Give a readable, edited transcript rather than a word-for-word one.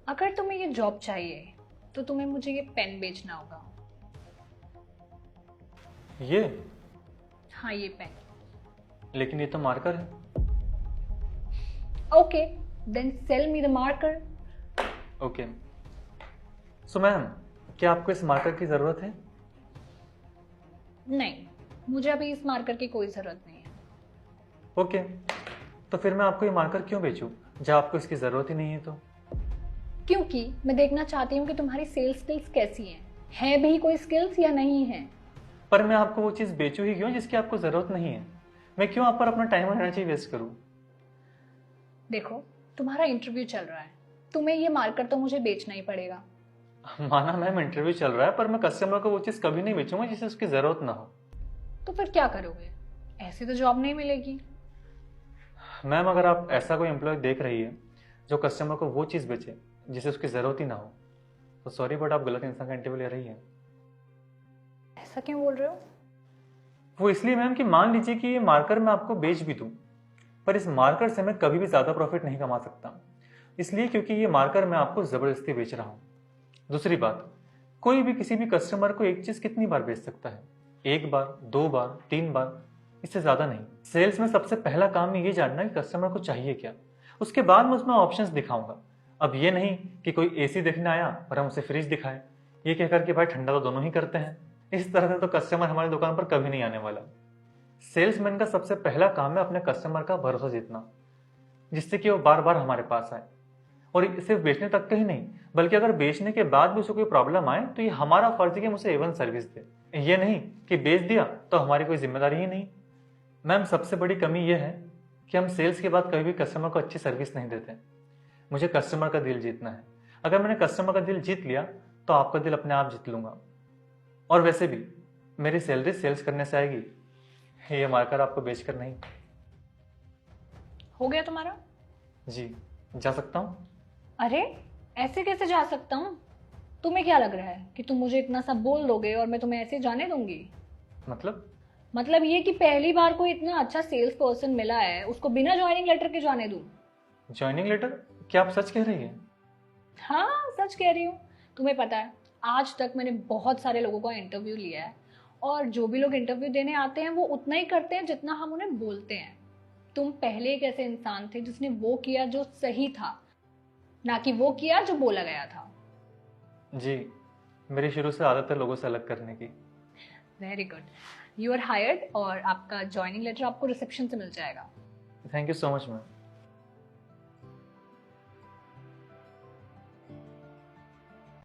अगर तुम्हें ये जॉब चाहिए तो तुम्हें मुझे ये पेन बेचना होगा। ये? हाँ, ये पेन। लेकिन ये तो मार्कर है। Okay, then sell me the marker. Okay. So ma'am, क्या आपको इस मार्कर की ज़रूरत है? नहीं, मुझे अभी इस मार्कर की कोई ज़रूरत नहीं है। ओके, तो फिर मैं आपको ये मार्कर क्यों बेचूं जब आपको इसकी ज़रूरत ही नहीं है तो? क्योंकि मैं देखना चाहती हूँ कि तुम्हारी सेल्स स्किल्स कैसी हैं। है भी कोई स्किल्स या नहीं है? पर मैं आपको वो चीज़ बेचूं ही क्यों जिसकी आपको ज़रूरत नहीं है? मैं क्यों आप पर अपना टाइम और एनर्जी वेस्ट करूं? देखो, तुम्हारा इंटरव्यू चल रहा है, तुम्हें ये मार्कर तो मुझे बेचना ही पड़ेगा। माना मैम इंटरव्यू चल रहा है, पर मैं कस्टमर को वो चीज़ कभी नहीं बेचूंगा जिसे उसकी ज़रूरत ना हो। तो फिर क्या करोगे? ऐसे तो जॉब नहीं मिलेगी। मैम, अगर आप ऐसा कोई एम्प्लॉय देख रही है जो कस्टमर को वो चीज़ बेचे जिसे उसकी ज़रूरत ही ना हो, तो सॉरी बट आप गलत इंसान का इंटरव्यू ले रही है। ऐसा क्यों बोल रहे हो? वो इसलिए मैम कि मान लीजिए कि ये मार्कर मैं आपको बेच भी दूं, पर इस मार्कर से मैं कभी भी ज़्यादा प्रॉफिट नहीं कमा सकता, इसलिए क्योंकि ये मार्कर मैं आपको ज़बरदस्ती बेच रहा हूँ। दूसरी बात, कोई भी किसी भी कस्टमर को एक चीज़ कितनी बार बेच सकता है? एक बार, दो बार, तीन बार, इससे ज़्यादा नहीं। सेल्स में सबसे पहला काम ये जानना कि कस्टमर को चाहिए क्या, उसके बाद मैं उसमें ऑप्शंस दिखाऊंगा। अब ये नहीं कि कोई एसी देखने आया और हम उसे फ्रिज दिखाएं, ये कहकर कि भाई ठंडा तो दोनों ही करते हैं। इस तरह से तो कस्टमर हमारी दुकान पर कभी नहीं आने वाला। सेल्समैन का सबसे पहला काम है अपने कस्टमर का भरोसा जीतना, जिससे कि वो बार बार हमारे पास आए। और सिर्फ बेचने तक का ही नहीं, बल्कि अगर बेचने के बाद भी उसे कोई प्रॉब्लम आए तो ये हमारा फर्ज है कि हम उसे एवन सर्विस दे। ये नहीं कि बेच दिया तो हमारी कोई जिम्मेदारी ही नहीं। मैम, सबसे बड़ी कमी यह है कि हम सेल्स के बाद कभी भी कस्टमर को अच्छी सर्विस नहीं देते। मुझे कस्टमर का दिल जीतना है। अगर मैंने कस्टमर का दिल जीत लिया तो आपका दिल अपने आप जीत लूंगा। और वैसे भी मेरी सैलरी सेल्स करने से आएगी, ये मार्कर आपको बेचकर नहीं। हो गया तुम्हारा? जी, जा सकता हूँ? अरे, ऐसे कैसे जा सकता हूँ? तुम्हें क्या लग रहा है कि तुम मुझे इतना सब बोल दोगे और मैं तुम्हें ऐसे जाने दूंगी? मतलब ये कि पहली बार कोई इतना अच्छा सेल्स पर्सन मिला है, उसको बिना ज्वाइनिंग लेटर के जाने दूं? Joining letter? क्या आप सच कह रही है? हाँ, सच कह रही हूँ। तुम्हें पता है, आज तक मैंने बहुत सारे लोगों का इंटरव्यू लिया है, और जो भी लोग इंटरव्यू देने आते हैं वो उतना ही करते हैं जितना हम उन्हें बोलते हैं। तुम पहले एक ऐसे इंसान थे जिसने वो किया जो सही था, ना कि वो किया जो बोला गया था। जी, मेरी शुरू से आदत है लोगों से अलग करने की। Very good, you are hired, और आपका ज्वाइनिंग लेटर आपको रिसेप्शन से मिल जाएगा। Thank you so much ma'am.